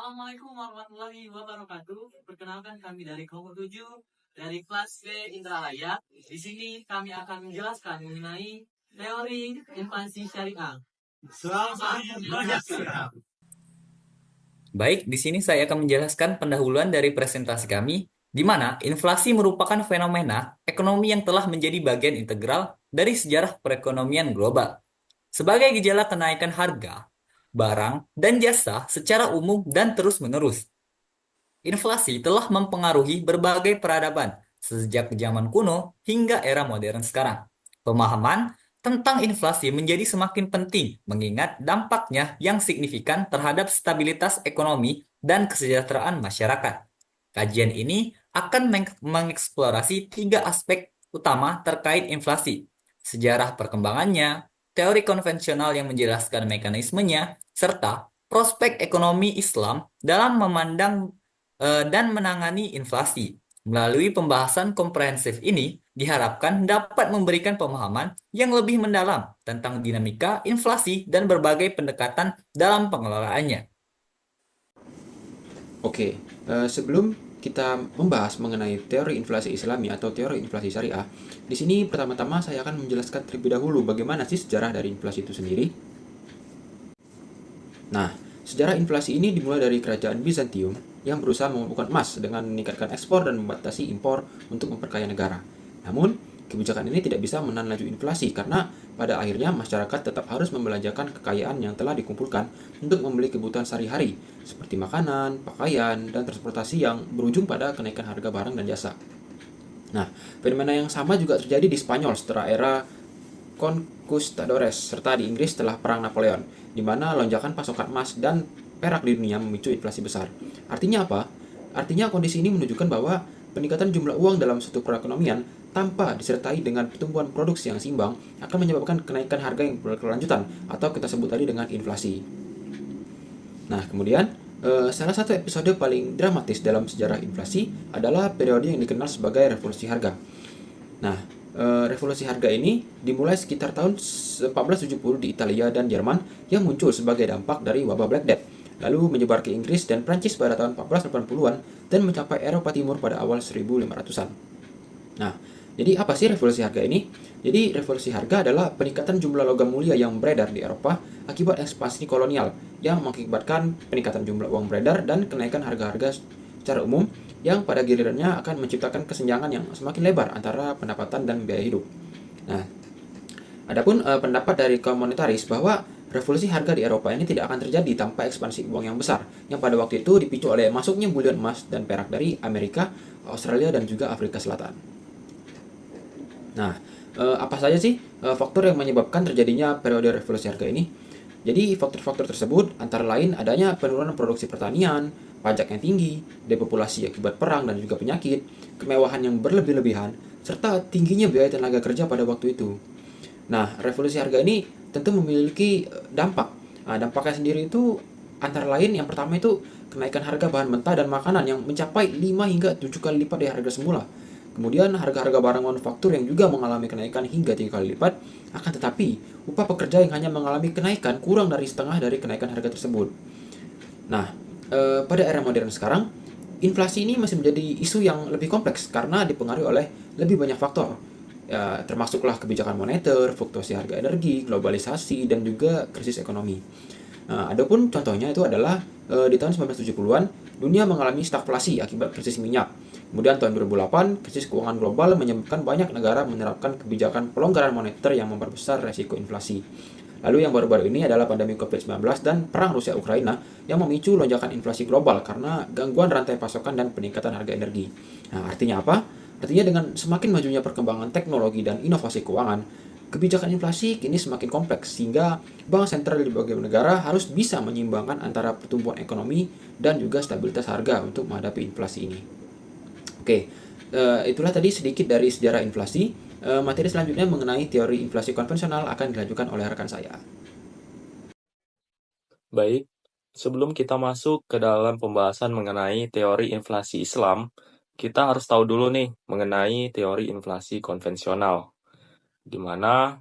Assalamualaikum warahmatullahi wabarakatuh. Perkenalkan kami dari kelompok 7 dari kelas B Indralaya. Di sini kami akan menjelaskan mengenai teori inflasi syariah. Selamat menyaksikan. Baik, di sini saya akan menjelaskan pendahuluan dari presentasi kami, di mana inflasi merupakan fenomena ekonomi yang telah menjadi bagian integral dari sejarah perekonomian global. Sebagai gejala kenaikan harga, barang, dan jasa secara umum dan terus-menerus. Inflasi telah mempengaruhi berbagai peradaban, sejak zaman kuno hingga era modern sekarang. Pemahaman tentang inflasi menjadi semakin penting mengingat dampaknya yang signifikan terhadap stabilitas ekonomi dan kesejahteraan masyarakat. Kajian ini akan mengeksplorasi tiga aspek utama terkait inflasi: sejarah perkembangannya, teori konvensional yang menjelaskan mekanismenya, serta prospek ekonomi Islam dalam memandang dan menangani inflasi. Melalui pembahasan komprehensif ini, diharapkan dapat memberikan pemahaman yang lebih mendalam tentang dinamika inflasi dan berbagai pendekatan dalam pengelolaannya. Oke, sebelum kita membahas mengenai teori inflasi Islami atau teori inflasi syariah, di sini pertama-tama saya akan menjelaskan terlebih dahulu bagaimana sih sejarah dari inflasi itu sendiri. Nah, sejarah inflasi ini dimulai dari kerajaan Bizantium yang berusaha mengumpulkan emas dengan meningkatkan ekspor dan membatasi impor untuk memperkaya negara. Namun, kebijakan ini tidak bisa menahan laju inflasi karena pada akhirnya masyarakat tetap harus membelanjakan kekayaan yang telah dikumpulkan untuk membeli kebutuhan sehari-hari seperti makanan, pakaian, dan transportasi yang berujung pada kenaikan harga barang dan jasa. Nah, fenomena yang sama juga terjadi di Spanyol setelah era Conquistadores serta di Inggris setelah Perang Napoleon, di mana lonjakan pasokan emas dan perak di dunia memicu inflasi besar. Artinya apa? Artinya kondisi ini menunjukkan bahwa peningkatan jumlah uang dalam suatu perekonomian tanpa disertai dengan pertumbuhan produksi yang seimbang akan menyebabkan kenaikan harga yang berkelanjutan atau kita sebut tadi dengan inflasi. Nah, kemudian salah satu episode paling dramatis dalam sejarah inflasi adalah periode yang dikenal sebagai revolusi harga. Nah, revolusi harga ini dimulai sekitar tahun 1470 di Italia dan Jerman yang muncul sebagai dampak dari wabah Black Death, lalu menyebar ke Inggris dan Prancis pada tahun 1480-an dan mencapai Eropa Timur pada awal 1500-an. Nah, jadi apa sih revolusi harga ini? Jadi revolusi harga adalah peningkatan jumlah logam mulia yang beredar di Eropa akibat ekspansi kolonial yang mengakibatkan peningkatan jumlah uang beredar dan kenaikan harga-harga secara umum yang pada gilirannya akan menciptakan kesenjangan yang semakin lebar antara pendapatan dan biaya hidup. Nah, adapun pendapat dari kaum monetaris bahwa revolusi harga di Eropa ini tidak akan terjadi tanpa ekspansi uang yang besar, yang pada waktu itu dipicu oleh masuknya bulion emas dan perak dari Amerika, Australia, dan juga Afrika Selatan. Nah, apa saja sih faktor yang menyebabkan terjadinya periode revolusi harga ini? Jadi faktor-faktor tersebut antara lain adanya penurunan produksi pertanian, pajak yang tinggi, depopulasi akibat perang dan juga penyakit, kemewahan yang berlebih-lebihan, serta tingginya biaya tenaga kerja pada waktu itu. Nah, revolusi harga ini tentu memiliki dampak. Nah, dampaknya sendiri itu antara lain yang pertama itu kenaikan harga bahan mentah dan makanan yang mencapai 5 hingga 7 kali lipat dari harga semula. Kemudian harga-harga barang manufaktur yang juga mengalami kenaikan hingga 3 kali lipat, akan tetapi upah pekerja yang hanya mengalami kenaikan kurang dari setengah dari kenaikan harga tersebut. Nah, pada era modern sekarang, inflasi ini masih menjadi isu yang lebih kompleks karena dipengaruhi oleh lebih banyak faktor. Ya, termasuklah kebijakan moneter, fluktuasi harga energi, globalisasi, dan juga krisis ekonomi. Nah, adapun contohnya itu adalah di tahun 1970-an, dunia mengalami stagflasi akibat krisis minyak. Kemudian tahun 2008, krisis keuangan global menyebabkan banyak negara menerapkan kebijakan pelonggaran moneter yang memperbesar resiko inflasi. Lalu yang baru-baru ini adalah pandemi COVID-19 dan perang Rusia-Ukraina yang memicu lonjakan inflasi global karena gangguan rantai pasokan dan peningkatan harga energi. Nah, artinya apa? Artinya dengan semakin majunya perkembangan teknologi dan inovasi keuangan, kebijakan inflasi kini semakin kompleks sehingga bank sentral di berbagai negara harus bisa menyeimbangkan antara pertumbuhan ekonomi dan juga stabilitas harga untuk menghadapi inflasi ini. Oke, itulah tadi sedikit dari sejarah inflasi. Materi selanjutnya mengenai teori inflasi konvensional akan dilanjutkan oleh rekan saya. Baik, sebelum kita masuk ke dalam pembahasan mengenai teori inflasi Islam, kita harus tahu dulu nih mengenai teori inflasi konvensional, di mana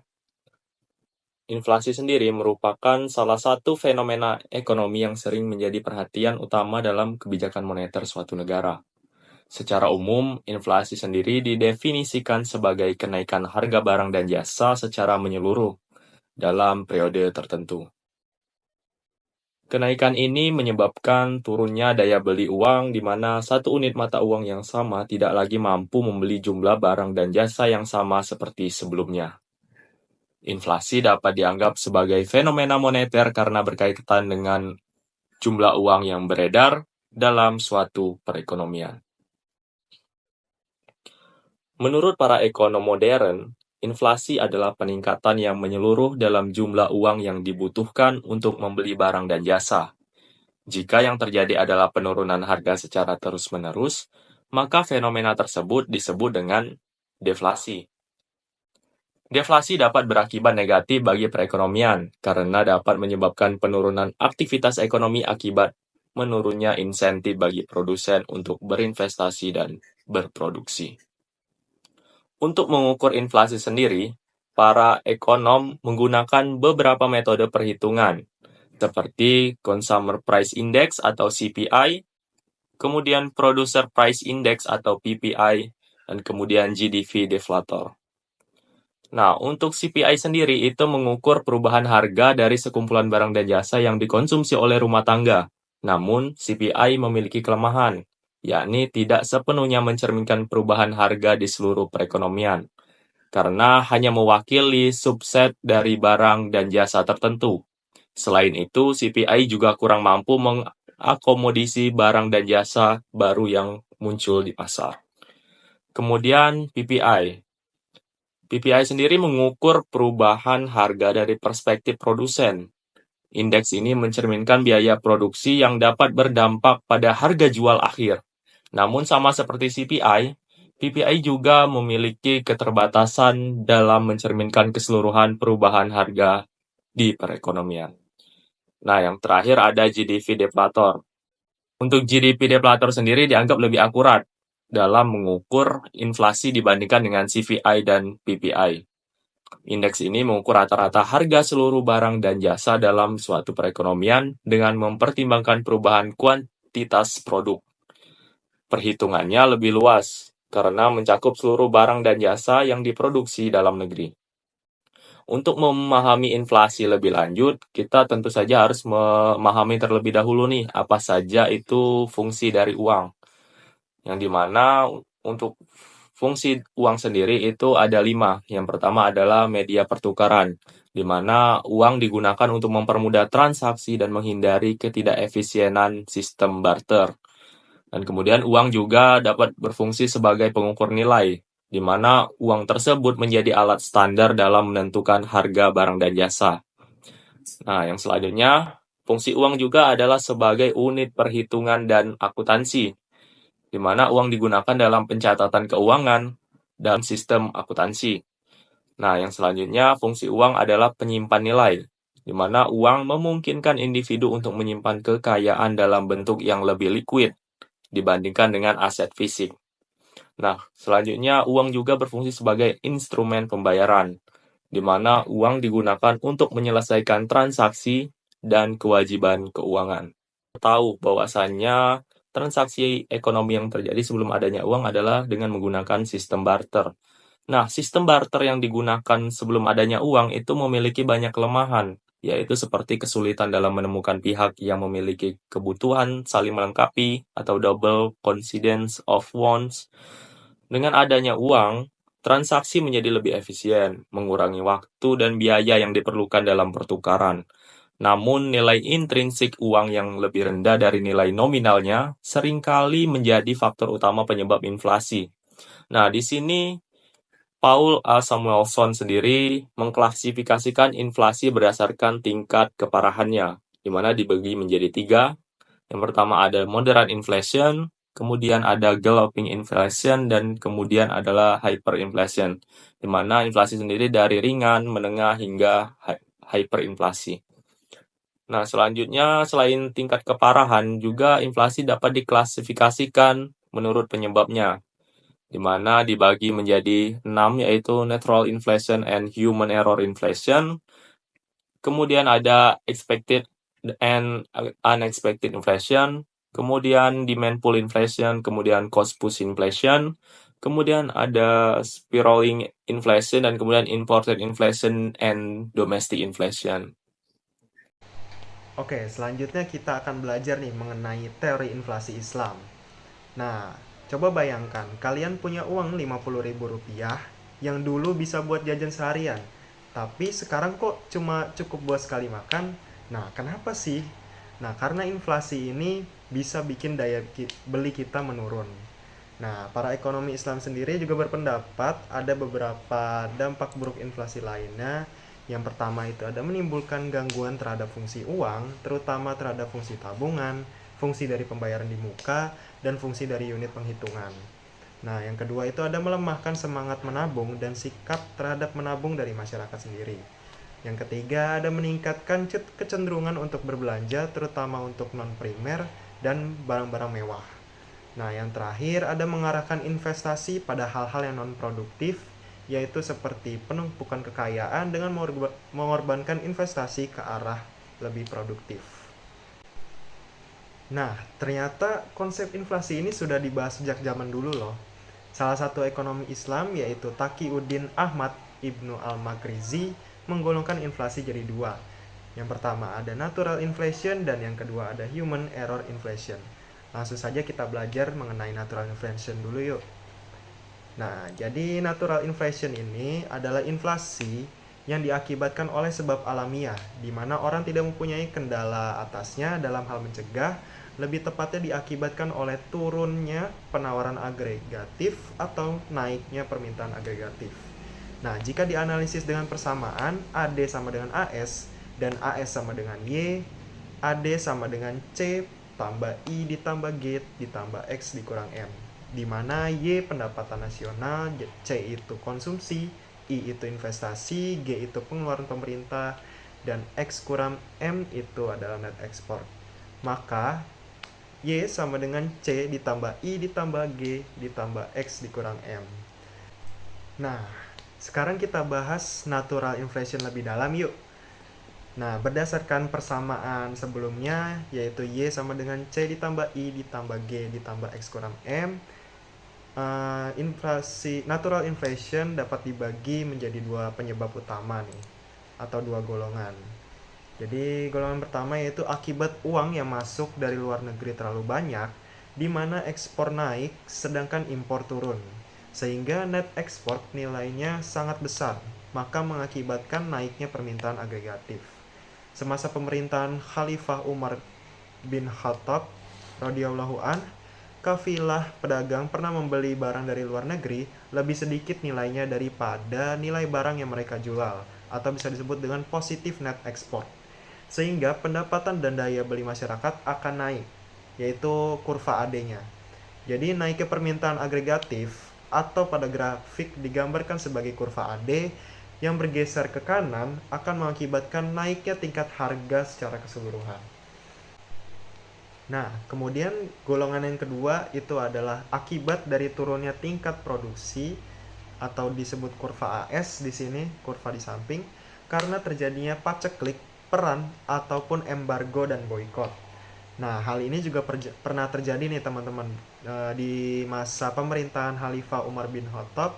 inflasi sendiri merupakan salah satu fenomena ekonomi yang sering menjadi perhatian utama dalam kebijakan moneter suatu negara. Secara umum, inflasi sendiri didefinisikan sebagai kenaikan harga barang dan jasa secara menyeluruh dalam periode tertentu. Kenaikan ini menyebabkan turunnya daya beli uang di mana satu unit mata uang yang sama tidak lagi mampu membeli jumlah barang dan jasa yang sama seperti sebelumnya. Inflasi dapat dianggap sebagai fenomena moneter karena berkaitan dengan jumlah uang yang beredar dalam suatu perekonomian. Menurut para ekonom modern, inflasi adalah peningkatan yang menyeluruh dalam jumlah uang yang dibutuhkan untuk membeli barang dan jasa. Jika yang terjadi adalah penurunan harga secara terus-menerus, maka fenomena tersebut disebut dengan deflasi. Deflasi dapat berakibat negatif bagi perekonomian karena dapat menyebabkan penurunan aktivitas ekonomi akibat menurunnya insentif bagi produsen untuk berinvestasi dan berproduksi. Untuk mengukur inflasi sendiri, para ekonom menggunakan beberapa metode perhitungan, seperti Consumer Price Index atau CPI, kemudian Producer Price Index atau PPI, dan kemudian GDP deflator. Nah, untuk CPI sendiri itu mengukur perubahan harga dari sekumpulan barang dan jasa yang dikonsumsi oleh rumah tangga. Namun, CPI memiliki kelemahan, yakni tidak sepenuhnya mencerminkan perubahan harga di seluruh perekonomian, karena hanya mewakili subset dari barang dan jasa tertentu. Selain itu, CPI juga kurang mampu mengakomodasi barang dan jasa baru yang muncul di pasar. Kemudian PPI. PPI sendiri mengukur perubahan harga dari perspektif produsen. Indeks ini mencerminkan biaya produksi yang dapat berdampak pada harga jual akhir. Namun sama seperti CPI, PPI juga memiliki keterbatasan dalam mencerminkan keseluruhan perubahan harga di perekonomian. Nah, yang terakhir ada GDP deflator. Untuk GDP deflator sendiri dianggap lebih akurat dalam mengukur inflasi dibandingkan dengan CPI dan PPI. Indeks ini mengukur rata-rata harga seluruh barang dan jasa dalam suatu perekonomian dengan mempertimbangkan perubahan kuantitas produk. Perhitungannya lebih luas karena mencakup seluruh barang dan jasa yang diproduksi dalam negeri. Untuk memahami inflasi lebih lanjut, kita tentu saja harus memahami terlebih dahulu nih apa saja itu fungsi dari uang. Yang dimana untuk fungsi uang sendiri itu ada 5. Yang pertama adalah media pertukaran, di mana uang digunakan untuk mempermudah transaksi dan menghindari ketidakefisienan sistem barter. Dan kemudian uang juga dapat berfungsi sebagai pengukur nilai, di mana uang tersebut menjadi alat standar dalam menentukan harga barang dan jasa. Nah, yang selanjutnya, fungsi uang juga adalah sebagai unit perhitungan dan akuntansi, di mana uang digunakan dalam pencatatan keuangan dalam sistem akuntansi. Nah, yang selanjutnya, fungsi uang adalah penyimpan nilai, di mana uang memungkinkan individu untuk menyimpan kekayaan dalam bentuk yang lebih liquid dibandingkan dengan aset fisik. Nah, selanjutnya uang juga berfungsi sebagai instrumen pembayaran, di mana uang digunakan untuk menyelesaikan transaksi dan kewajiban keuangan. Tahu bahwasannya transaksi ekonomi yang terjadi sebelum adanya uang adalah dengan menggunakan sistem barter. Nah, sistem barter yang digunakan sebelum adanya uang itu memiliki banyak kelemahan, yaitu seperti kesulitan dalam menemukan pihak yang memiliki kebutuhan saling melengkapi atau double coincidence of wants. Dengan adanya uang, transaksi menjadi lebih efisien, mengurangi waktu dan biaya yang diperlukan dalam pertukaran. Namun, nilai intrinsik uang yang lebih rendah dari nilai nominalnya seringkali menjadi faktor utama penyebab inflasi. Nah, di sini Paul A. Samuelson sendiri mengklasifikasikan inflasi berdasarkan tingkat keparahannya, di mana dibagi menjadi 3. Yang pertama ada moderate inflation, kemudian ada galloping inflation, dan kemudian adalah hyperinflation, di mana inflasi sendiri dari ringan, menengah, hingga hyperinflasi. Nah, selanjutnya selain tingkat keparahan, juga inflasi dapat diklasifikasikan menurut penyebabnya, di mana dibagi menjadi 6, yaitu natural inflation and human error inflation, kemudian ada expected and unexpected inflation, kemudian demand pull inflation, kemudian cost push inflation, kemudian ada spiraling inflation, dan kemudian imported inflation and domestic inflation. Oke, selanjutnya kita akan belajar nih mengenai teori inflasi Islam. Nah, coba bayangkan kalian punya uang Rp50.000 yang dulu bisa buat jajan seharian, tapi sekarang kok cuma cukup buat sekali makan. Nah, kenapa sih? Nah, karena inflasi ini bisa bikin daya beli kita menurun. Nah, para ekonomi Islam sendiri juga berpendapat ada beberapa dampak buruk inflasi lainnya. Yang pertama itu ada menimbulkan gangguan terhadap fungsi uang, terutama terhadap fungsi tabungan, fungsi dari pembayaran di muka, dan fungsi dari unit penghitungan. Nah, yang kedua itu ada melemahkan semangat menabung dan sikap terhadap menabung dari masyarakat sendiri. Yang ketiga ada meningkatkan kecenderungan untuk berbelanja, terutama untuk non-primer dan barang-barang mewah. Nah, yang terakhir ada mengarahkan investasi pada hal-hal yang non-produktif, yaitu seperti penumpukan kekayaan dengan mengorbankan investasi ke arah lebih produktif. Nah, ternyata konsep inflasi ini sudah dibahas sejak zaman dulu loh. Salah satu ekonomi Islam yaitu Taqiyuddin Ahmad Ibnu Al-Makrizi menggolongkan inflasi jadi dua. Yang pertama ada natural inflation dan yang kedua ada human error inflation. Langsung saja kita belajar mengenai natural inflation dulu yuk. Nah, jadi natural inflation ini adalah inflasi yang diakibatkan oleh sebab alamiah, di mana orang tidak mempunyai kendala atasnya dalam hal mencegah, lebih tepatnya diakibatkan oleh turunnya penawaran agregatif atau naiknya permintaan agregatif. Nah, jika dianalisis dengan persamaan AD sama dengan AS dan AS sama dengan Y, AD sama dengan C tambah I ditambah G ditambah X dikurang M, di mana Y pendapatan nasional, C itu konsumsi, I itu investasi, G itu pengeluaran pemerintah, dan X kurang M itu adalah net export. Maka Y sama dengan C ditambah I ditambah G ditambah X dikurang M. Nah, sekarang kita bahas natural inflation lebih dalam yuk. Nah, berdasarkan persamaan sebelumnya, yaitu Y sama dengan C ditambah I ditambah G ditambah X kurang M, natural inflation dapat dibagi menjadi dua penyebab utama nih, atau dua golongan. Jadi, golongan pertama yaitu akibat uang yang masuk dari luar negeri terlalu banyak, di mana ekspor naik sedangkan impor turun, sehingga net export nilainya sangat besar, maka mengakibatkan naiknya permintaan agregatif. Semasa pemerintahan Khalifah Umar bin Khattab radhiyallahu an, kafilah pedagang pernah membeli barang dari luar negeri lebih sedikit nilainya daripada nilai barang yang mereka jual, atau bisa disebut dengan positif net export. Sehingga pendapatan dan daya beli masyarakat akan naik, yaitu kurva AD-nya. Jadi naiknya permintaan agregatif atau pada grafik digambarkan sebagai kurva AD yang bergeser ke kanan akan mengakibatkan naiknya tingkat harga secara keseluruhan. Nah, kemudian golongan yang kedua itu adalah akibat dari turunnya tingkat produksi atau disebut kurva AS di sini, kurva di samping, karena terjadinya paceklik, perang ataupun embargo dan boykot. Nah, hal ini juga pernah terjadi nih teman-teman di masa pemerintahan Khalifah Umar bin Khattab,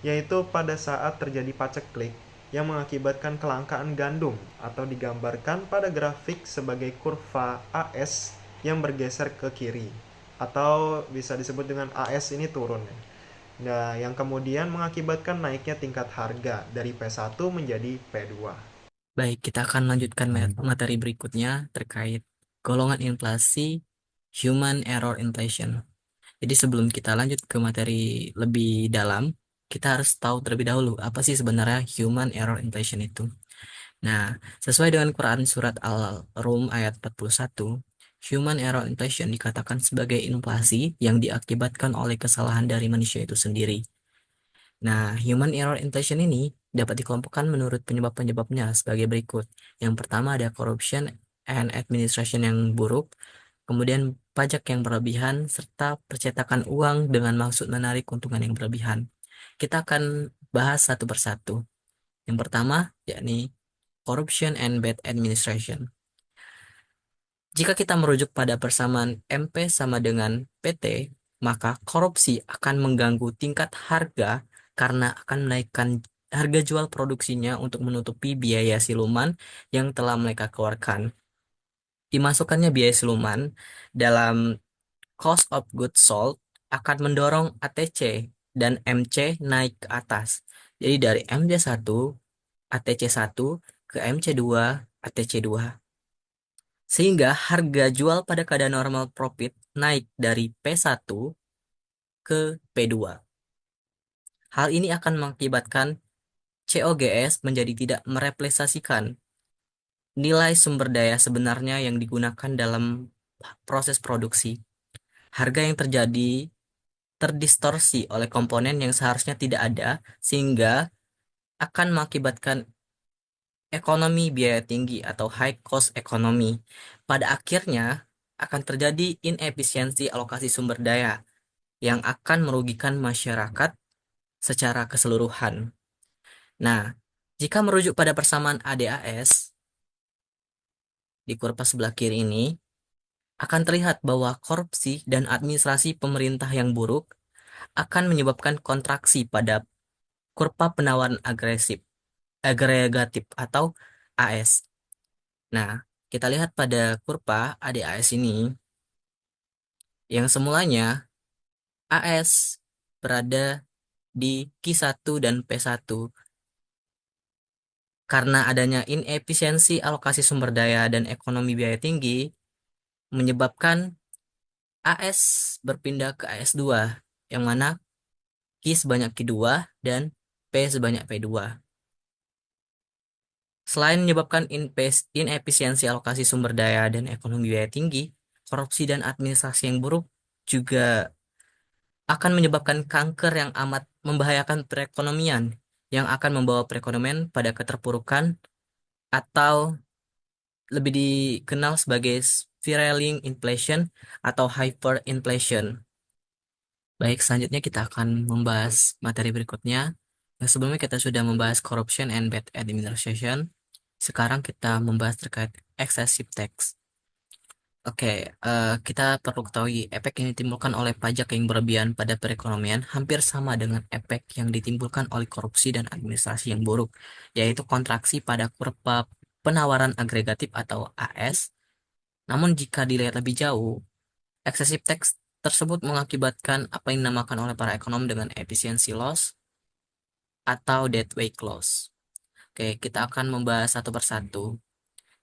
yaitu pada saat terjadi paceklik yang mengakibatkan kelangkaan gandum atau digambarkan pada grafik sebagai kurva AS yang bergeser ke kiri, atau bisa disebut dengan AS ini turun. Nah, yang kemudian mengakibatkan naiknya tingkat harga dari P1 menjadi P2. Baik, kita akan lanjutkan materi berikutnya terkait golongan inflasi human error inflation. Jadi sebelum kita lanjut ke materi lebih dalam, kita harus tahu terlebih dahulu apa sih sebenarnya human error inflation itu. Nah, sesuai dengan Quran surat Al-Rum ayat 41, human error inflation dikatakan sebagai inflasi yang diakibatkan oleh kesalahan dari manusia itu sendiri. Nah, human error inflation ini dapat dikelompokkan menurut penyebab-penyebabnya sebagai berikut. Yang pertama ada corruption and administration yang buruk, kemudian pajak yang berlebihan, serta percetakan uang dengan maksud menarik keuntungan yang berlebihan. Kita akan bahas satu persatu. Yang pertama, yakni corruption and bad administration. Jika kita merujuk pada persamaan MP sama dengan PT, maka korupsi akan mengganggu tingkat harga karena akan menaikkan harga jual produksinya untuk menutupi biaya siluman yang telah mereka keluarkan. Dimasukkannya biaya siluman dalam cost of goods sold akan mendorong ATC dan MC naik ke atas. Jadi dari MC1, ATC1 ke MC2, ATC2. Sehingga harga jual pada keadaan normal profit naik dari P1 ke P2. Hal ini akan mengakibatkan COGS menjadi tidak merepresentasikan nilai sumber daya sebenarnya yang digunakan dalam proses produksi. Harga yang terjadi terdistorsi oleh komponen yang seharusnya tidak ada, sehingga akan mengakibatkan ekonomi biaya tinggi atau high cost economy. Pada akhirnya akan terjadi inefisiensi alokasi sumber daya yang akan merugikan masyarakat secara keseluruhan. Nah, jika merujuk pada persamaan ADAS di kurva sebelah kiri ini, akan terlihat bahwa korupsi dan administrasi pemerintah yang buruk akan menyebabkan kontraksi pada kurva penawaran agregatif atau AS. Nah, kita lihat pada kurva ADAS ini, yang semulanya AS berada di Q1 dan P1. Karena adanya inefisiensi alokasi sumber daya dan ekonomi biaya tinggi, menyebabkan AS berpindah ke AS2, yang mana Q sebanyak Q2 dan P sebanyak P2. Selain menyebabkan inefisiensi alokasi sumber daya dan ekonomi biaya tinggi, korupsi dan administrasi yang buruk juga akan menyebabkan kanker yang amat membahayakan perekonomian, yang akan membawa perekonomian pada keterpurukan atau lebih dikenal sebagai spiraling inflation atau hyperinflation. Baik, selanjutnya kita akan membahas materi berikutnya. Yang sebelumnya kita sudah membahas corruption and bad administration. Sekarang kita membahas terkait excessive tax. Oke, kita perlu ketahui efek yang ditimbulkan oleh pajak yang berlebihan pada perekonomian hampir sama dengan efek yang ditimbulkan oleh korupsi dan administrasi yang buruk, yaitu kontraksi pada kurva penawaran agregatif atau AS. Namun jika dilihat lebih jauh, excessive tax tersebut mengakibatkan apa yang dinamakan oleh para ekonom dengan efficiency loss atau deadweight loss. Oke, kita akan membahas satu persatu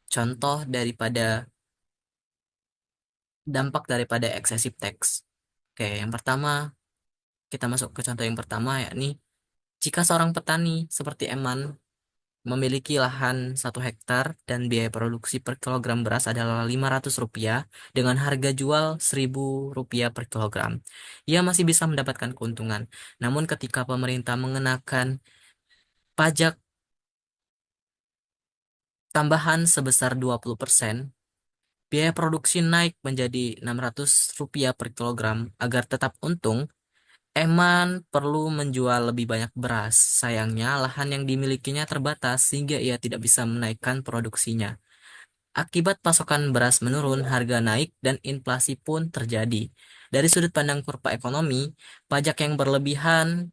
contoh daripada dampak daripada excessive tax. Oke, yang pertama, kita masuk ke contoh yang pertama, yakni jika seorang petani seperti Eman memiliki lahan 1 hektar dan biaya produksi per kilogram beras adalah Rp500 dengan harga jual Rp1.000 per kilogram. Ia masih bisa mendapatkan keuntungan. Namun ketika pemerintah mengenakan pajak tambahan sebesar 20%, biaya produksi naik menjadi Rp600 per kilogram. Agar tetap untung, Eman perlu menjual lebih banyak beras. Sayangnya, lahan yang dimilikinya terbatas sehingga ia tidak bisa menaikkan produksinya. Akibat pasokan beras menurun, harga naik, dan inflasi pun terjadi. Dari sudut pandang kurva ekonomi, pajak yang berlebihan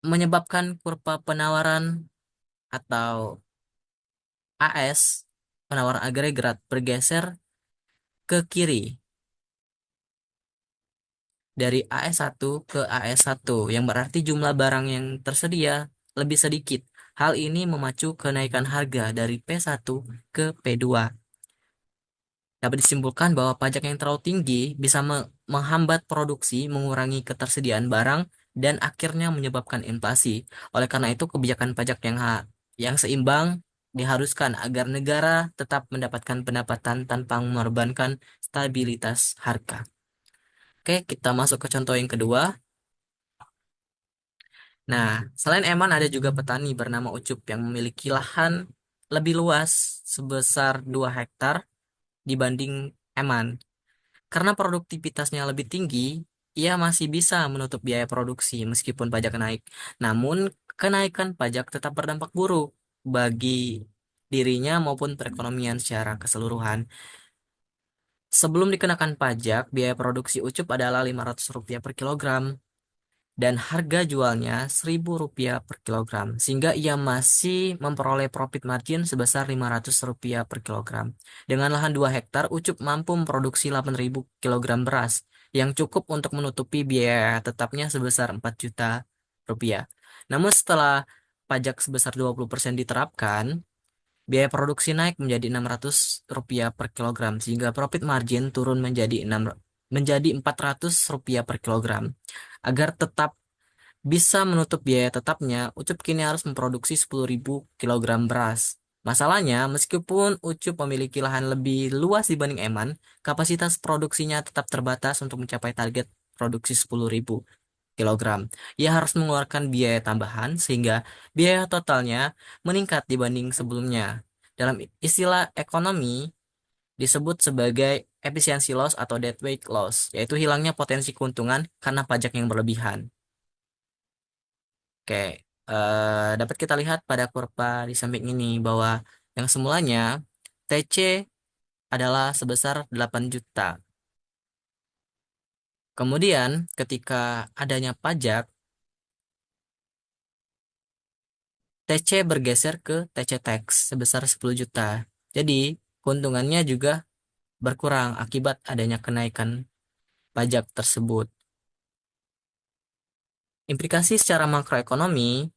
menyebabkan kurva penawaran atau AS, penawaran agregat, bergeser ke kiri dari AS1 ke AS1, yang berarti jumlah barang yang tersedia lebih sedikit. Hal ini memacu kenaikan harga dari P1 ke P2. Dapat disimpulkan bahwa pajak yang terlalu tinggi bisa menghambat produksi, mengurangi ketersediaan barang, dan akhirnya menyebabkan inflasi. Oleh karena itu, kebijakan pajak yang seimbang diharuskan agar negara tetap mendapatkan pendapatan tanpa mengorbankan stabilitas harga. Oke, kita masuk ke contoh yang kedua. Nah, selain Eman ada juga petani bernama Ucup yang memiliki lahan lebih luas sebesar 2 hektar dibanding Eman. Karena produktivitasnya lebih tinggi, ia masih bisa menutup biaya produksi meskipun pajak naik. Namun, kenaikan pajak tetap berdampak buruk. bagi dirinya maupun perekonomian secara keseluruhan. Sebelum dikenakan pajak, biaya produksi ucup adalah Rp500 per kilogram dan harga jualnya Rp1.000 per kilogram, sehingga ia masih memperoleh profit margin sebesar Rp500 per kilogram. Dengan lahan 2 hektar, Ucup mampu memproduksi 8.000 kilogram beras, yang cukup untuk menutupi biaya tetapnya sebesar Rp4 juta. Namun setelah pajak sebesar 20% diterapkan, biaya produksi naik menjadi Rp600 per kilogram, sehingga profit margin turun menjadi Rp400 per kilogram. Agar tetap bisa menutup biaya tetapnya, Ucup kini harus memproduksi 10.000 kilogram beras. Masalahnya, meskipun Ucup memiliki lahan lebih luas dibanding Eman, kapasitas produksinya tetap terbatas untuk mencapai target produksi 10.000 kilogram. Ia harus mengeluarkan biaya tambahan sehingga biaya totalnya meningkat dibanding sebelumnya. Dalam istilah ekonomi disebut sebagai efisiensi loss atau deadweight loss, yaitu hilangnya potensi keuntungan karena pajak yang berlebihan. Oke, dapat kita lihat pada kurva di samping ini bahwa yang semulanya TC adalah sebesar 8 juta. Kemudian ketika adanya pajak, TC bergeser ke TC tax sebesar 10 juta. Jadi keuntungannya juga berkurang akibat adanya kenaikan pajak tersebut. Implikasi secara makroekonomi,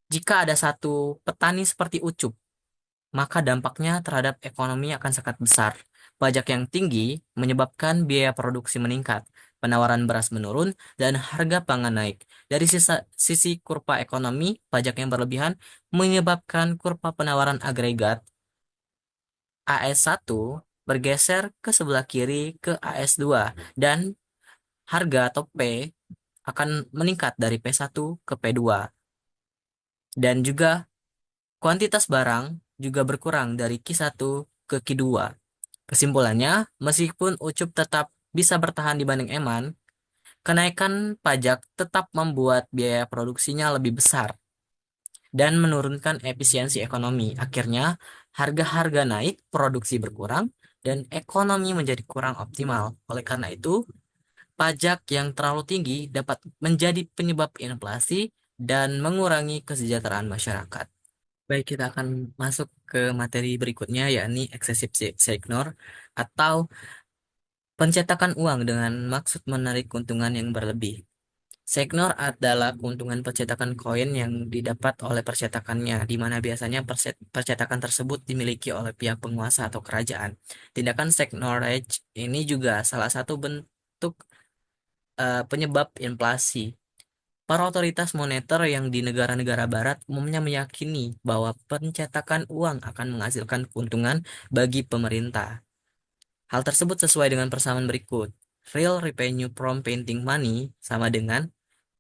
jika ada satu petani seperti Ucup, maka dampaknya terhadap ekonomi akan sangat besar. Pajak yang tinggi menyebabkan biaya produksi meningkat, penawaran beras menurun, dan harga pangan naik. Dari sisi kurva ekonomi, pajak yang berlebihan menyebabkan kurva penawaran agregat AS1 bergeser ke sebelah kiri ke AS2, dan harga atau P akan meningkat dari P1 ke P2. Dan juga kuantitas barang juga berkurang dari Q1 ke Q2. Kesimpulannya, meskipun Ucup tetap bisa bertahan dibanding Eman, kenaikan pajak tetap membuat biaya produksinya lebih besar dan menurunkan efisiensi ekonomi. Akhirnya, harga-harga naik, produksi berkurang, dan ekonomi menjadi kurang optimal. Oleh karena itu, pajak yang terlalu tinggi dapat menjadi penyebab inflasi dan mengurangi kesejahteraan masyarakat. Baik, kita akan masuk ke materi berikutnya, yakni excessive seigneur atau pencetakan uang dengan maksud menarik keuntungan yang berlebih. Seigneur adalah keuntungan percetakan koin yang didapat oleh percetakannya, di mana biasanya percetakan tersebut dimiliki oleh pihak penguasa atau kerajaan. Tindakan seigneurage ini juga salah satu bentuk penyebab inflasi. Para otoritas moneter yang di negara-negara barat umumnya meyakini bahwa pencetakan uang akan menghasilkan keuntungan bagi pemerintah. Hal tersebut sesuai dengan persamaan berikut. Real revenue from printing money sama dengan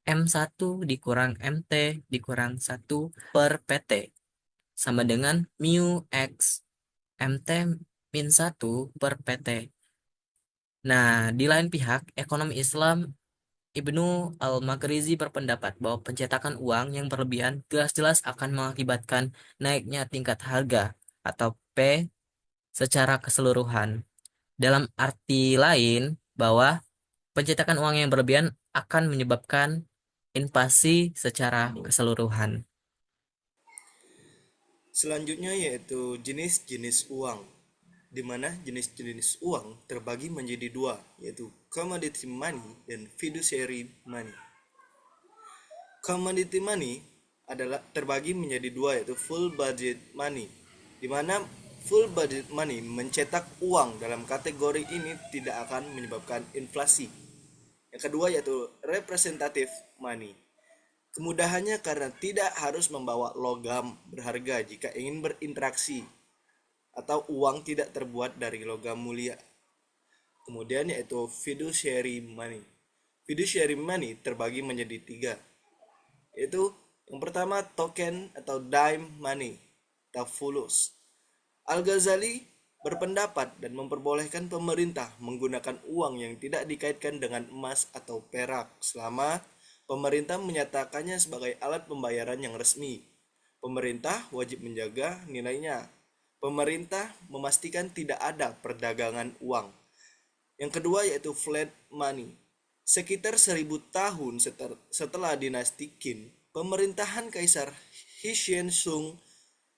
M1 dikurang MT dikurang 1 per PT sama dengan mu X MT min 1 per PT. Nah, di lain pihak, ekonomi Islam Ibnu Al-Makrizi berpendapat bahwa pencetakan uang yang berlebihan jelas-jelas akan mengakibatkan naiknya tingkat harga atau P secara keseluruhan. Dalam arti lain, bahwa pencetakan uang yang berlebihan akan menyebabkan inflasi secara keseluruhan. Selanjutnya yaitu jenis-jenis uang, di mana jenis-jenis uang terbagi menjadi dua, yaitu commodity money dan fiduciary money. Commodity money adalah terbagi menjadi dua, yaitu full budget money, di mana full budget money mencetak uang dalam kategori ini tidak akan menyebabkan inflasi. Yang kedua yaitu representative money. Kemudahannya karena tidak harus membawa logam berharga jika ingin berinteraksi, atau uang tidak terbuat dari logam mulia. Kemudian yaitu fiduciary money. Fiduciary money terbagi menjadi tiga, yaitu yang pertama token atau dime money atau fulus. Al-Ghazali berpendapat dan memperbolehkan pemerintah menggunakan uang yang tidak dikaitkan dengan emas atau perak selama pemerintah menyatakannya sebagai alat pembayaran yang resmi. Pemerintah wajib menjaga nilainya. Pemerintah memastikan tidak ada perdagangan uang. Yang kedua yaitu flat money. Sekitar 1000 tahun setelah dinasti Qin, pemerintahan Kaisar Shenzong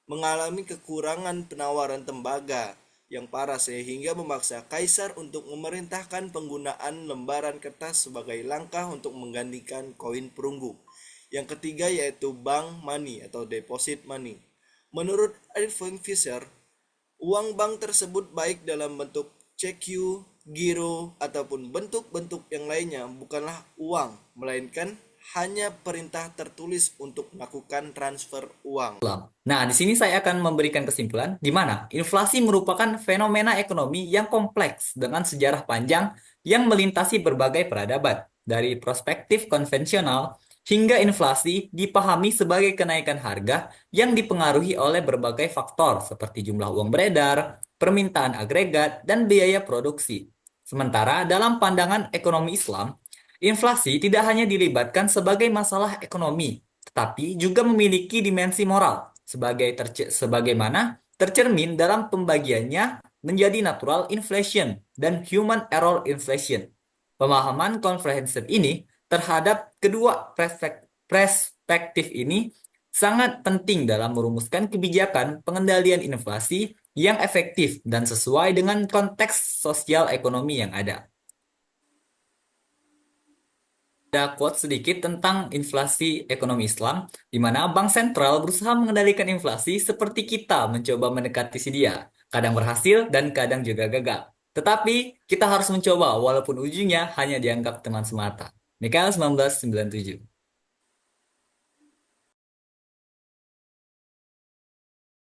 mengalami kekurangan penawaran tembaga yang parah sehingga memaksa kaisar untuk memerintahkan penggunaan lembaran kertas sebagai langkah untuk menggantikan koin perunggu. Yang ketiga yaitu bank money atau deposit money. Menurut Irving Fisher, uang bank tersebut baik dalam bentuk CQ, giro, ataupun bentuk-bentuk yang lainnya bukanlah uang, melainkan hanya perintah tertulis untuk melakukan transfer uang. Nah, di sini saya akan memberikan kesimpulan di mana inflasi merupakan fenomena ekonomi yang kompleks dengan sejarah panjang yang melintasi berbagai peradaban. Dari perspektif konvensional hingga inflasi dipahami sebagai kenaikan harga yang dipengaruhi oleh berbagai faktor seperti jumlah uang beredar, permintaan agregat, dan biaya produksi. Sementara dalam pandangan ekonomi Islam, inflasi tidak hanya dilibatkan sebagai masalah ekonomi, tetapi juga memiliki dimensi moral sebagaimana tercermin dalam pembagiannya menjadi natural inflation dan human error inflation. Pemahaman komprehensif ini terhadap kedua perspektif ini sangat penting dalam merumuskan kebijakan pengendalian inflasi yang efektif dan sesuai dengan konteks sosial ekonomi yang ada. Ada quote sedikit tentang inflasi ekonomi Islam, di mana bank sentral berusaha mengendalikan inflasi seperti kita mencoba mendekati si dia. Kadang berhasil dan kadang juga gagal. Tetapi kita harus mencoba walaupun ujungnya hanya dianggap teman semata. Mikael 1997